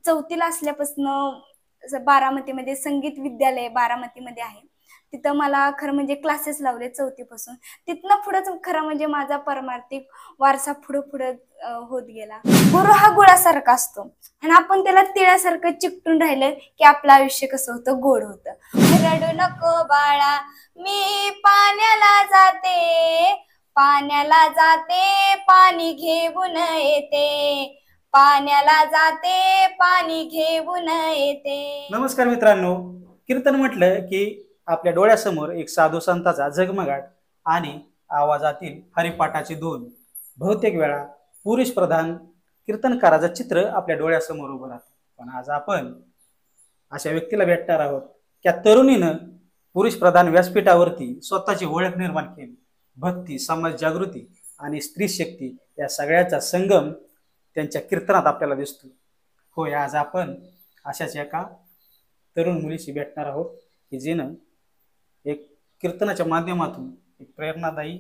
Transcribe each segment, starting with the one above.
चौथीला असल्यापासून बारामतीमध्ये संगीत विद्यालय बारामतीमध्ये आहे. तिथं मला खरं म्हणजे क्लासेस लावले चौथीपासून. तिथनं पुढंच खरं म्हणजे माझा परमार्थिक वारसा पुढं पुढं होत गेला. गुरु हा गुळासारखा असतो आणि आपण त्याला तिळासारखं चिकटून राहिलं की आपलं आयुष्य कसं होतं, गोड होतं. रडू नको बाळा, मी पाण्याला जाते, पाण्याला जाते, पाणी घेऊन येते, पाण्याला जाते, पाणी घेऊन येते. नमस्कार मित्रांनो, कीर्तन म्हटलं की आपल्या डोळ्यासमोर एक साधू संताचा झगमगाट आणि आवाजातील हरिपाठाची धून. बहुतेक वेळा पुरुष प्रधान कीर्तनकाराचं चित्र आपल्या डोळ्यासमोर उभं राहतं. पण आज आपण अशा व्यक्तीला भेटणार आहोत. त्या तरुणीनं पुरुष प्रधान व्यासपीठावरती स्वतःची ओळख निर्माण केली. भक्ती, समाज जागृती आणि स्त्री शक्ती या सगळ्याचा संगम त्यांच्या कीर्तनात आपल्याला दिसतो. होय, आज आपण अशाच एका तरुण मुलीशी भेटणार आहोत की जिनं एक कीर्तनाच्या माध्यमातून एक प्रेरणादायी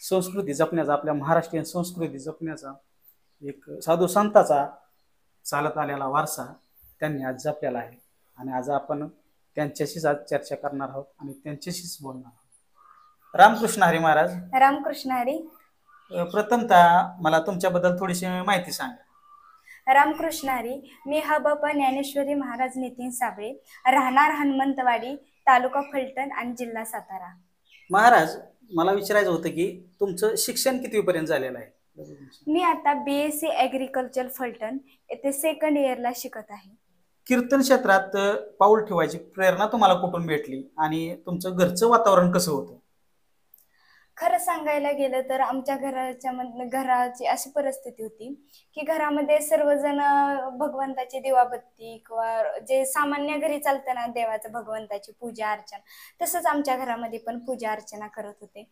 संस्कृती जपण्याचा, आपल्या महाराष्ट्रीयन संस्कृती जपण्याचा एक साधू संताचा चालत आलेला वारसा त्यांनी आज जपलेला आहे. आणि आज आपण त्यांच्याशीच आज चर्चा करणार आहोत आणि त्यांच्याशीच बोलणार आहोत. रामकृष्ण हरी महाराज. रामकृष्ण हरी. प्रथमतः मला तुमच्याबद्दल थोडीशी माहिती सांगा. रामकृष्ण हरी. मी हबप्पा ज्ञानेश्वरी महाराज नितीन साबळे, राहणार हनुमंतवाडी, तालुका फलटण आणि जिल्हा सातारा. महाराज, मला विचारायचं होतं की तुमचं शिक्षण कितवीपर्यंत झालेलं आहे? मी आता BSc ॲग्रिकल्चर फलटण येथे सेकंड इयरला शिकत आहे. कीर्तन क्षेत्रात पाऊल ठेवायची प्रेरणा तुम्हाला कुठून भेटली आणि तुमचं घरचं वातावरण कसं होतं? खरं सांगायला गेलं तर आमच्या घराची अशी परिस्थिती होती की घरामध्ये सर्वजण भगवंताची दिवाबत्ती किंवा जे सामान्य घरी चालतं ना, देवाचं भगवंताची पूजा अर्चना, तसंच आमच्या घरामध्ये पण पूजा अर्चना करत होते.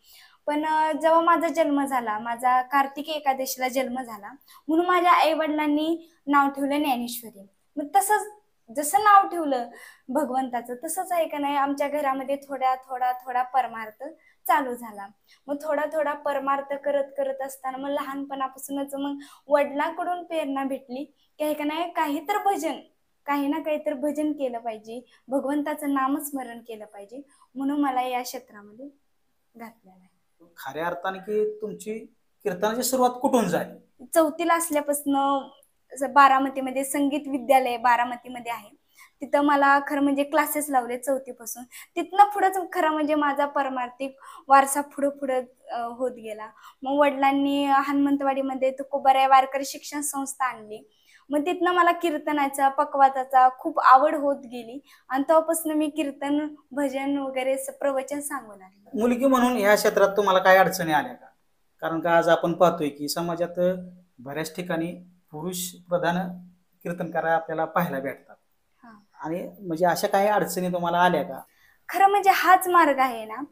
पण जेव्हा माझा जन्म झाला, माझा कार्तिकी एकादशीला जन्म झाला, म्हणून माझ्या आईवडिलांनी नाव ठेवलं ज्ञानेश्वरी. मग तसंच जसं नाव ठेवलं भगवंताचं, तसंच आहे का नाही, आमच्या घरामध्ये थोडा थोडा थोडा परमार्थ चालू झाला. मग थोडा थोडा परमार्थ करत करत असताना मग लहानपणापासूनच मग वडिलांकडून प्रेरणा भेटली की आहे का नाही, काही ना काहीतरी भजन केलं पाहिजे, भगवंताचं नामस्मरण केलं पाहिजे, म्हणून मला या क्षेत्रामध्ये घातलेलं आहे. खऱ्या अर्थाने की तुमची कीर्तनाची सुरुवात कुठून झाली? चौथीला असल्यापासून बारामतीमध्ये संगीत विद्यालय बारामतीमध्ये आहे. तिथं मला खरं म्हणजे क्लासेस लावले चौथीपासून. तिथनं पुढंच खरं म्हणजे माझा परमार्थिक वारसा पुढं पुढं होत गेला. मग वडिलांनी हनुमंतवाडीमध्ये तुकोबाराय वारकरी शिक्षण संस्था आणली. मग तिथनं मला कीर्तनाचा, पकवाचाचा खूप आवड होत गेली आणि तेव्हापासून मी कीर्तन, भजन वगैरे प्रवचन सांगू लागले. मुलगी म्हणून या क्षेत्रात तुम्हाला काय अडचणी आल्या का? कारण का आज आपण पाहतोय की समाजात बऱ्याच ठिकाणी पुरुष प्रधान कीर्तनकार आपल्याला पाहायला भेटतात. आणि म्हणजे अशा काही अडचणी तुम्हाला आल्या का? खरं म्हणजे हाच मार्ग आहे ना,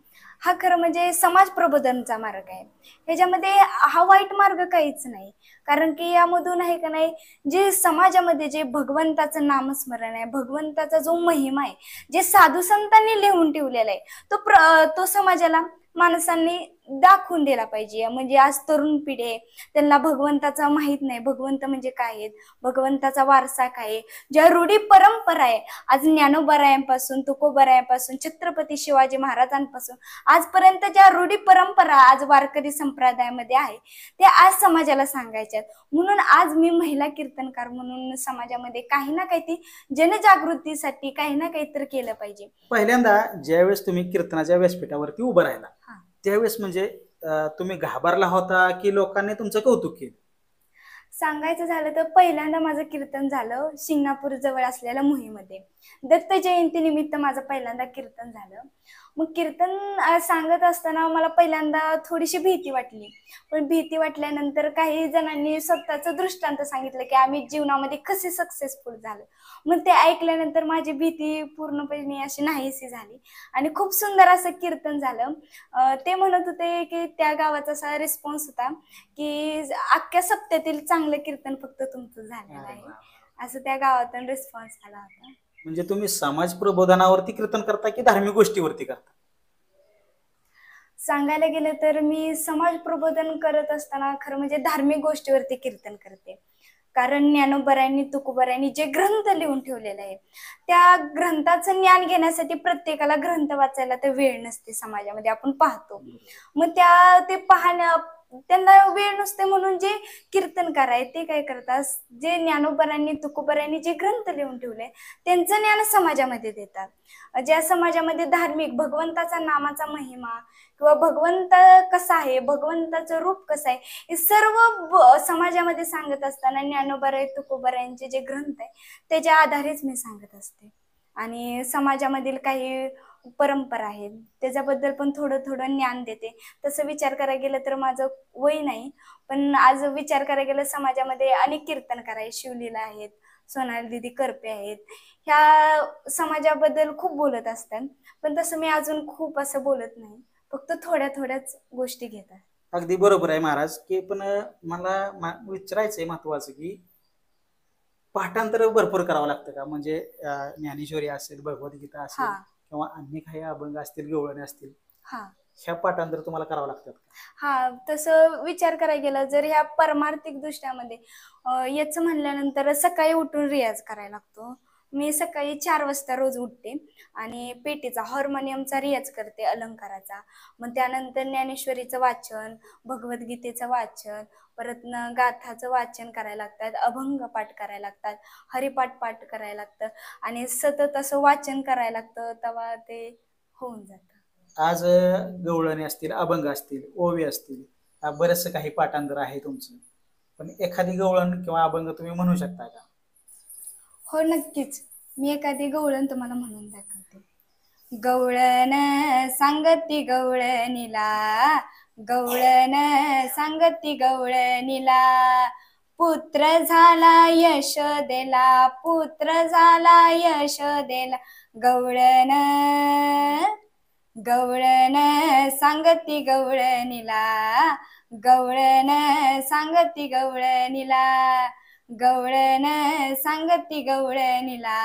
हा खरं म्हणजे समाज प्रबोधनचा मार्ग आहे. ह्याच्यामध्ये हा वाईट मार्ग काहीच नाही. कारण की यामधून आहे का नाही, जे समाजामध्ये जे भगवंताचं नामस्मरण आहे, भगवंताचा जो महिमा आहे, जे साधू संतांनी लिहून ठेवलेला आहे, तो समाजाला माणसांनी दाखवून दिला पाहिजे. म्हणजे आज तरुण पिढी आहे, त्यांना भगवंताचा माहित नाही, भगवंत म्हणजे काय आहे, भगवंताचा वारसा काय आहे, ज्या रूढी परंपरा आहे, आज ज्ञानोबारायांपासून, तुकोबारायांपासून, छत्रपती शिवाजी महाराजांपासून आजपर्यंत ज्या रूढी परंपरा आज वारकरी संप्रदायामध्ये आहे, ते आज समाजाला सांगायच्या. म्हणून आज मी महिला कीर्तनकार म्हणून समाजामध्ये काही ना काही जनजागृतीसाठी काही ना काहीतरी केलं पाहिजे. पहिल्यांदा ज्यावेळेस तुम्ही कीर्तनाच्या व्यासपीठावरती उभं राहिला, त्यावेळेस म्हणजे तुम्ही घाबरला होता की लोकांनी तुमचं कौतुक केलं? सांगायचं झालं तर पहिल्यांदा माझं कीर्तन झालं शिंगणापूर जवळ असलेल्या मोहीमध्ये. दत्त जयंती निमित्त माझं पहिल्यांदा कीर्तन झालं. मग कीर्तन सांगत असताना मला पहिल्यांदा थोडीशी भीती वाटली. पण भीती वाटल्यानंतर काही जणांनी स्वतःचं दृष्टांत सांगितलं की आम्ही जीवनामध्ये कसे सक्सेसफुल झालो. मग ते ऐकल्यानंतर माझी भीती पूर्णपणे अशी नाहीशी झाली आणि खूप सुंदर असं कीर्तन झालं. ते म्हणत होते की त्या गावाचा असा रिस्पॉन्स होता की अख्ख्या सप्त्यातील चांगलं कीर्तन फक्त तुमचं झालेलं आहे, असं त्या गावातून रिस्पॉन्स आला होता. म्हणजे तुम्ही समाज प्रबोधनावरती कीर्तन करता की धार्मिक गोष्टीवरती करता? सांगायला गेलं तर मी समाज प्रबोधन करत असताना खरं म्हणजे धार्मिक गोष्टीवरती कीर्तन करते. कारण ज्ञानोबरायांनी तुकोबरायांनी जे ग्रंथ लिहून ठेवलेले आहे त्या ग्रंथाचं ज्ञान घेण्यासाठी प्रत्येकाला ग्रंथ वाचायला तर वेळ नसते समाजामध्ये आपण पाहतो. मग ते पाहण्या त्यांना वेळ नसते म्हणून जे कीर्तनकार आहेत ते काय करतात, जे ज्ञानोबरांनी तुकोबरांनी जे ग्रंथ लिहून ठेवले त्यांचं ज्ञान समाजामध्ये देतात. ज्या समाजामध्ये धार्मिक भगवंताचा नामाचा महिमा किंवा भगवंत कसा आहे, भगवंताचं रूप कसं आहे, हे सर्व समाजामध्ये सांगत असताना ज्ञानोबराय तुकोबरायांचे जे ग्रंथ आहे त्याच्या आधारेच मी सांगत असते. आणि समाजामधील काही परंपरा आहेत त्याच्याबद्दल पण थोडं थोडं ज्ञान देते. तसं विचार करायला गेलं तर माझं वय नाही, पण आज विचार करायला गेलं समाजामध्ये अनेक कीर्तनकार आहेत, शिवलीला आहेत, सोनाली दीदी करपे आहेत, ह्या समाजाबद्दल खूप बोलत असतात. पण तसं मी अजून खूप असं बोलत नाही, फक्त थोड्या थोड्याच गोष्टी घेतात. अगदी बरोबर आहे महाराज. की पण मला विचारायचंय महत्वाचं की पाठांतर भरपूर करावं लागतं का? म्हणजे ज्ञानेश्वरी असेल, भगवद्गीता असेल किंवा अन्य काही अभंग असतील, गवळणे असतील, ह्या पाठांतर तुम्हाला करावं लागतात? हा, तसं विचार करायला गेलं जर ह्या परमार्थिक दृष्ट्यामध्ये याच म्हणल्यानंतर सकाळी उठून रियाज करायला लागतो. मी सकाळी 4 वाजता रोज उठते आणि पेटीचा हार्मोनियमचा रियाज करते, अलंकाराचा. मग त्यानंतर ज्ञानेश्वरीचं वाचन, भगवद्गीतेचं वाचन, परत गाथाचं वाचन करायला लागतात, अभंग पाठ करायला लागतात, हरिपाठ पाठ करायला लागतं आणि सतत असं वाचन करायला लागतं, तेव्हा ते होऊन जातं. आज गवळणे असतील, अभंग असतील, ओवी असतील, बरेचसे काही पाठांतर आहे तुमचं, पण एखादी गवळण किंवा अभंग तुम्ही म्हणू शकता का? हो नक्कीच, मी एखादी गवळण तुम्हाला म्हणून दाखवते. गवळण सांगती गवळणीला, गवळण सांगती गवळणीला, पुत्र झाला यशोदेला, पुत्र झाला यशोदेला. गवळण गवळण सांगती गवळणीला, गवळण सांगती गवळणीला, गवळण सांगती गवळणीला,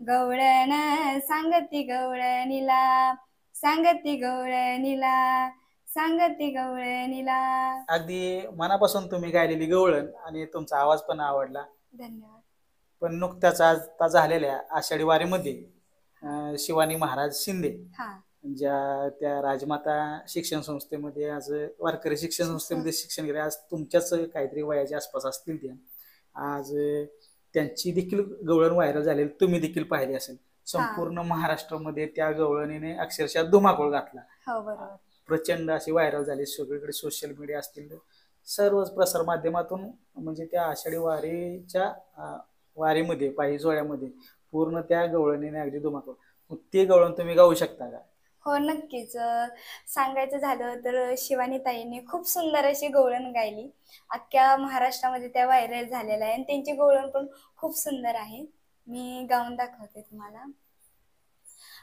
गवळण सांगती गवळणीला, सांगती गवळणीला, सांगती गवळणीला. अगदी मनापासून तुम्ही गायलेली गवळण आणि तुमचा आवाज पण आवडला. धन्यवाद. पण नुकत्याच आज झालेल्या आषाढी वारीमध्ये शिवानी महाराज शिंदे ज्या त्या राजमाता शिक्षण संस्थेमध्ये आज वारकरी शिक्षण संस्थेमध्ये शिक्षण घेतले, आज तुमच्याच काहीतरी वयाच्या आसपास असतील त्या, आज त्यांची देखील गवळण व्हायरल झालेली तुम्ही देखील पाहिली असेल. संपूर्ण महाराष्ट्रामध्ये त्या गवळणीने अक्षरशः धुमाकूळ घातला. हो बरोबर. प्रचंड अशी व्हायरल झाली, सगळीकडे सोशल मीडिया असतील, सर्वच प्रसार माध्यमातून. म्हणजे त्या आषाढी वारीमध्ये पायी जोळ्यामध्ये पूर्ण त्या गवळणीने अगदी धुमाकूळ. ते गवळण तुम्ही गाऊ शकता का? हो नक्कीच. सांगायचं झालं तर शिवानी ताईंनी खूप सुंदर अशी गवळण गायली, अख्ख्या महाराष्ट्रामध्ये त्या व्हायरल झालेल्या आहे आणि त्यांची गवळण पण खूप सुंदर आहे. मी गाऊन दाखवते तुम्हाला.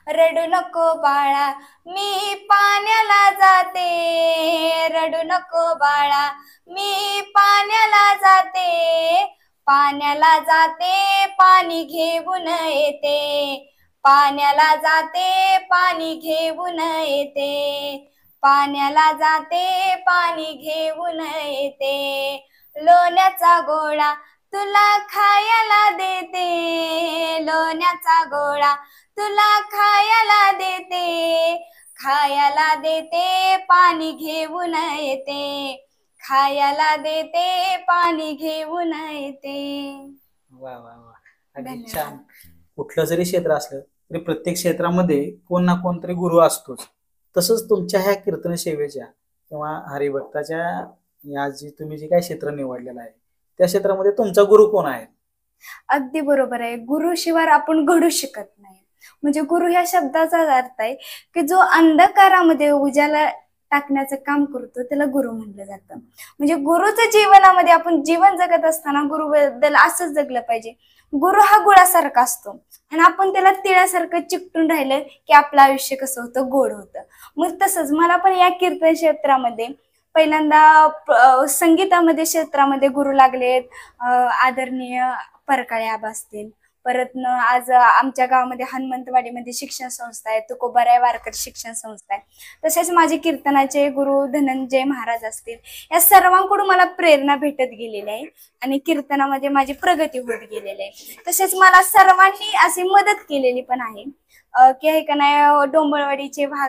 रडू नको बाळा मी पाण्याला जाते, रडू नको बाळा मी पाण्याला जाते, पाण्याला जाते पाणी घेऊन येते, पाण्याला जाते पाणी घेऊन येते, पाण्याला जाते पाणी घेऊन येते. लोण्याचा गोळा तुला खायला देते, लोण्याचा गोळा तुला खायला देते, खायला देते पाणी घेऊन येते, खायला देते पाणी घेऊन येते. वा वा वा, अगदी छान. कुठलं जरी क्षेत्र असलं तरी प्रत्येक क्षेत्रामध्ये कोण ना कोणतरी गुरु असतोच. तसंच तुमच्या ह्या कीर्तन सेवेच्या किंवा हरिभक्ताच्या या तुम्ही जे काही क्षेत्र निवडलेलं आहे त्या क्षेत्रामध्ये तुमचा गुरु कोण आहे? अगदी बरोबर आहे. गुरु शिवाय आपण घडू शकत नाही. म्हणजे गुरु ह्या शब्दाचा अर्थ आहे की जो अंधकारामध्ये उजाला टाकण्याचं काम करतो त्याला गुरु म्हटलं जातं. म्हणजे गुरुच्या जीवनामध्ये आपण जीवन जगत असताना गुरुबद्दल असंच जगलं पाहिजे. गुरु हा गुळासारखा असतो आणि आपण त्याला तिळासारखं चिकटून राहिलं की आपलं आयुष्य कसं होतं, गोड होतं. मग तसंच मला पण या कीर्तन क्षेत्रामध्ये पहिल्यांदा संगीतामध्ये क्षेत्रामध्ये गुरु लागलेत. आदरणीय परकाळे आबा असतील, परत आज आमच्या गावामध्ये हनुमंतवाडीमध्ये शिक्षण संस्था आहे, तुकोबाराय वारकरी शिक्षण संस्था आहे. तसेच माझे कीर्तनाचे गुरु धनंजय महाराज असतील, या सर्वांकडून मला प्रेरणा भेटत गेलेली आहे आणि कीर्तनामध्ये माझी प्रगती होत गेलेली आहे. तसेच मला सर्वांनी अशी मदत केलेली पण आहे की हे का नाही, डोंबळवाडीचे वाघ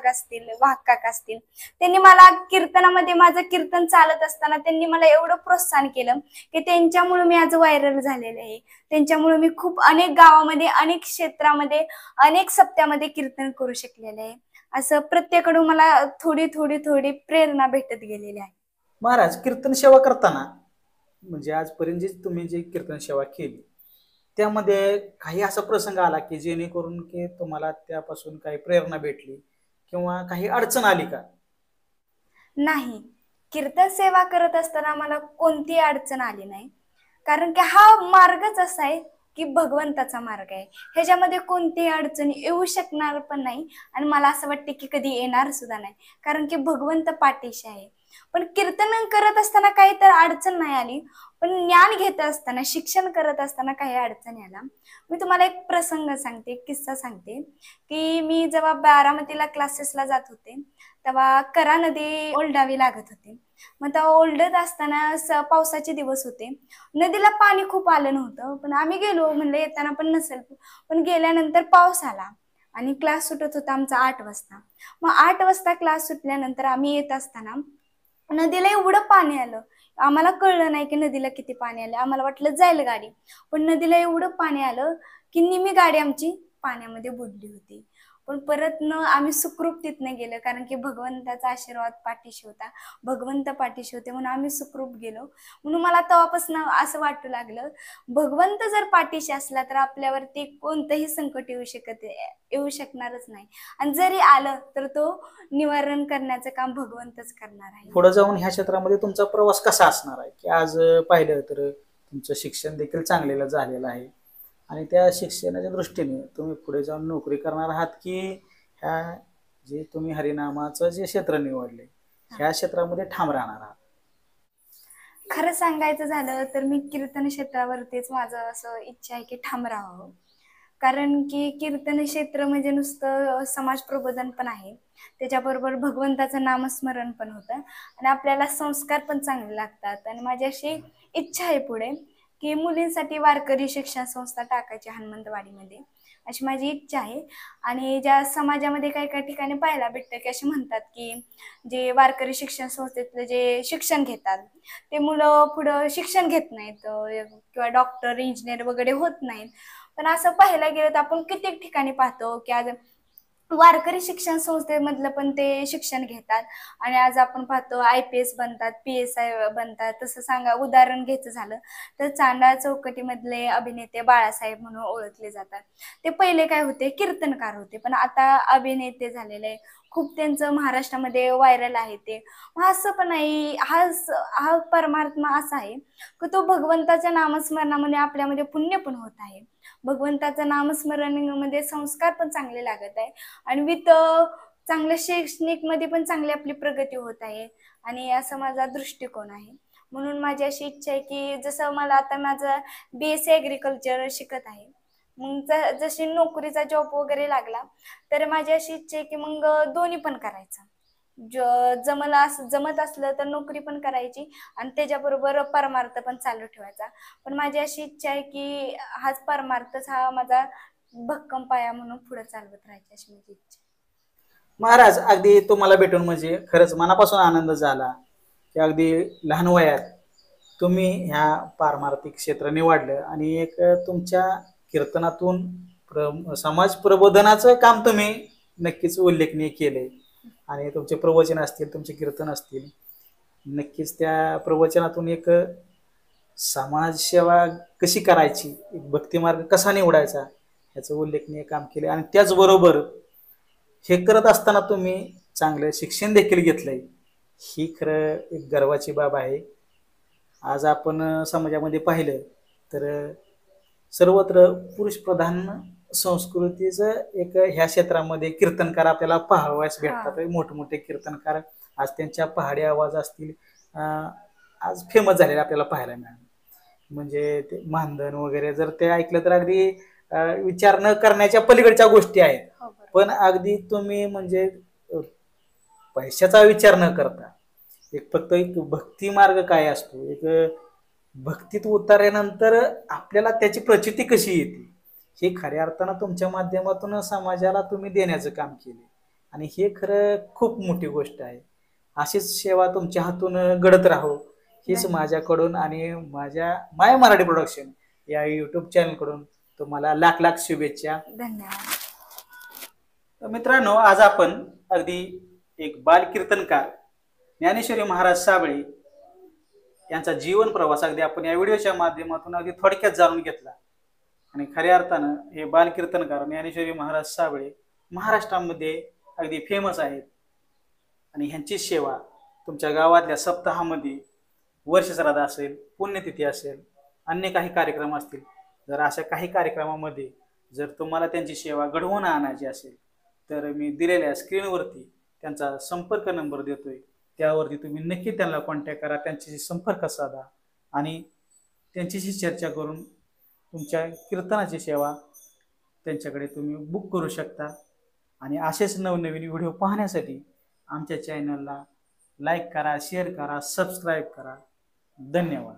काका असतील, त्यांनी मला कीर्तनामध्ये माझं कीर्तन चालत असताना त्यांनी मला एवढं प्रोत्साहन केलं की त्यांच्यामुळे मी आज व्हायरल झालेले आहे. त्यांच्यामुळे मी खूप अनेक गावामध्ये, अनेक क्षेत्रामध्ये, अनेक सप्त्यामध्ये कीर्तन करू शकलेले आहे. असं प्रत्येकाकडून मला थोडी थोडी थोडी प्रेरणा भेटत गेलेली आहे. महाराज, कीर्तन सेवा करताना म्हणजे आजपर्यंत जी तुम्ही जी कीर्तन सेवा केली त्यामध्ये काही असा प्रसंग आला की जेणेकरून की तुम्हाला त्यापासून काही प्रेरणा भेटली किंवा काही अडचण आली का? नाही, कीर्तन सेवा करत असताना मला कोणतीही अडचण आली नाही, कारण की हा मार्गच असा आहे की भगवंताचा मार्ग आहे. ह्याच्यामध्ये कोणतीही अडचण येऊ शकणार पण नाही आणि मला असं वाटते की कधी येणार सुद्धा नाही, कारण की भगवंत पाठीशी आहे. पण कीर्तन करत असताना काही तर अडचण नाही आली, पण ज्ञान घेत असताना, शिक्षण करत असताना काही अडचण आला. मी तुम्हाला एक प्रसंग सांगते, एक किस्सा सांगते की मी जेव्हा बारामतीला क्लासेसला जात होते तेव्हा करा नदी ओलडावी लागत होती. मग तेव्हा ओलडत असताना पावसाचे दिवस होते, नदीला पाणी खूप आलं नव्हतं, पण आम्ही गेलो, म्हणलं येताना पण नसेल, पण गेल्यानंतर पाऊस आला आणि क्लास सुटत होता आमचा 8 वाजता. मग 8 वाजता क्लास सुटल्यानंतर आम्ही येत असताना नदीला एवढं पाणी आलं, आम्हाला कळलं नाही की नदीला किती पाणी आलं. आम्हाला वाटलं जाईल गाडी, पण नदीला एवढं पाणी आलं की निम्मी गाडी आमची पाण्यामध्ये बुडली होती. पण परत आम्ही सुखरूप तिथनं गेलो, कारण की भगवंताचा आशीर्वाद पाठीशी होता, भगवंत पाठीशी होते, म्हणून आम्ही सुखरूप गेलो. म्हणून मला तेव्हापासून असं वाटू लागलं, भगवंत जर पाठीशी असला तर आपल्यावरती कोणतंही संकट येऊ शकणारच नाही, आणि जरी आलं तर तो निवारण करण्याचं काम भगवंतच करणार आहे. पुढे जाऊन ह्या क्षेत्रामध्ये तुमचा प्रवास कसा असणार आहे की आज पाहिलं तर तुमचं शिक्षण देखील चांगलेलं झालेलं आहे आणि त्या शिक्षणाच्या दृष्टीने तुम्ही पुढे जाऊन नोकरी करणार आहात की ह्या जे तुम्ही हरिनामाचं जे क्षेत्र निवडले ह्या क्षेत्रामध्ये ठाम राहणार आहात? खरं सांगायचं झालं तर मी कीर्तन क्षेत्रावरतीच माझं असं इच्छा आहे की ठाम राहावं, कारण की कीर्तन क्षेत्र म्हणजे नुसतं समाज प्रबोधन पण आहे, त्याच्याबरोबर भगवंताचं नामस्मरण पण होतं आणि आपल्याला संस्कार पण चांगले लागतात. आणि माझी अशी इच्छा आहे पुढे की मुलींसाठी वारकरी शिक्षण संस्था टाकायची हनुमंतवाडीमध्ये, अशी माझी इच्छा आहे. आणि ज्या समाजामध्ये काही काही ठिकाणी पाहायला भेटतं की असे म्हणतात की जे वारकरी शिक्षण संस्थेतले जे शिक्षण घेतात ते मुलं पुढं शिक्षण घेत नाहीत किंवा डॉक्टर, इंजिनियर वगैरे होत नाहीत. पण असं पाहायला गेलं तर आपण कित्येक ठिकाणी पाहतो की आज वारकरी शिक्षण संस्थेमधलं पण ते शिक्षण घेतात आणि आज आपण पाहतो IPS बनतात, PSI बनतात. तसं उदाहरण घ्यायचं झालं तर चांडाळ चौकटीमधले अभिनेते बाळासाहेब म्हणून ओळखले जातात. ते पहिले काय होते, कीर्तनकार होते, पण आता अभिनेते झालेले, खूप त्यांचं महाराष्ट्रामध्ये व्हायरल आहे ते. असं पण नाही, हा परमात्मा असा आहे की तो भगवंताच्या नामस्मरणामध्ये आपल्यामध्ये पुण्य पण होत आहे, भगवंताचं नामस्मरणामध्ये संस्कार पण चांगले लागत आहे आणि विथ चांगल्या शैक्षणिक मध्ये पण चांगली आपली प्रगती होत आहे. आणि असा माझा दृष्टिकोन आहे. म्हणून माझी अशी इच्छा आहे की जसं मला आता माझं BSc ॲग्रिकल्चर शिकत आहे, मग जशी नोकरीचा जॉब वगैरे लागला तर माझी अशी इच्छा आहे की मग दोन्ही पण करायचं, जमत असलं तर नोकरी पण करायची आणि त्याच्याबरोबर परमार्थ पण चालू ठेवायचा. पण माझी अशी इच्छा आहे की हाच परमार्थच हा माझा भक्कम पाया म्हणून पुढे चालवत राहायची, अशी माझी इच्छा. महाराज, अगदी तुम्हाला भेटून म्हणजे खरंच मनापासून आनंद झाला की अगदी लहान वयात तुम्ही ह्या पारमार्थिक क्षेत्र निवडलं आणि एक तुमच्या कीर्तनातून समाज प्रबोधनाचं काम तुम्ही नक्कीच उल्लेखनीय केले आणि तुमचे प्रवचन असतील, तुमचे कीर्तन असतील, नक्कीच त्या प्रवचनातून एक समाजसेवा कशी करायची, एक भक्तिमार्ग कसा निवडायचा ह्याचं उल्लेखनीय काम केले. आणि त्याचबरोबर हे करत असताना तुम्ही चांगलं शिक्षण देखील घेतलंय, ही खरं एक गर्वाची बाब आहे. आज आपण समाजामध्ये पाहिलं तर सर्वत्र पुरुष प्रधान संस्कृतीचं एक ह्या क्षेत्रामध्ये कीर्तनकार आपल्याला पाहावयास भेटतात. मोठमोठे कीर्तनकार आज त्यांच्या पहाडी आवाज असतील आज फेमस झालेले आपल्याला पाहायला मिळाले. म्हणजे ते मानधन वगैरे जर ते ऐकलं तर अगदी विचार न करण्याच्या पलीकडच्या गोष्टी आहेत. हो बरोबर. पण अगदी तुम्ही म्हणजे पैशाचा विचार न करता एक फक्त एक भक्ती मार्ग काय असतो, एक भक्तीत उतरल्यानंतर आपल्याला त्याची प्रचिती कशी येते हे खऱ्या अर्थानं तुमच्या माध्यमातून समाजाला तुम्ही देण्याचं काम केले आणि हे खरं खूप मोठी गोष्ट आहे. अशीच सेवा तुमच्या हातून घडत राहो हीच धन्यवाद. माझ्याकडून आणि माझ्या माय मराठी प्रोडक्शन या युट्यूब चॅनलकडून तुम्हाला लाख लाख शुभेच्छा. धन्यवाद. तर मित्रांनो, आज आपण अगदी एक बालकीर्तनकार ज्ञानेश्वरी महाराज साबळे यांचा जीवन प्रवास अगदी आपण या व्हिडिओच्या माध्यमातून अगदी थोडक्यात जाणून घेतला आणि खऱ्या अर्थानं हे बालकीर्तनकार ज्ञानेश्वरी महाराज साबळे महाराष्ट्रामध्ये अगदी फेमस आहेत आणि ह्यांची सेवा तुमच्या गावातल्या सप्ताहामध्ये वर्षश्राद्ध असेल, पुण्यतिथी असेल, अन्य काही कार्यक्रम असतील, जर अशा काही कार्यक्रमामध्ये जर तुम्हाला त्यांची सेवा घडवून आणायची असेल तर मी दिलेल्या स्क्रीनवरती त्यांचा संपर्क नंबर देतोय, त्यावरती तुम्ही नक्की त्यांना कॉन्टॅक्ट करा, त्यांच्याशी संपर्क साधा आणि त्यांच्याशी चर्चा करून तुमच्या कीर्तनाची सेवा त्यांच्याकडे तुम्ही बुक करू शकता. आणि असेच नवनवीन व्हिडिओ पाहण्यासाठी आमच्या चॅनलला लाईक करा, शेअर करा, सबस्क्राईब करा. धन्यवाद.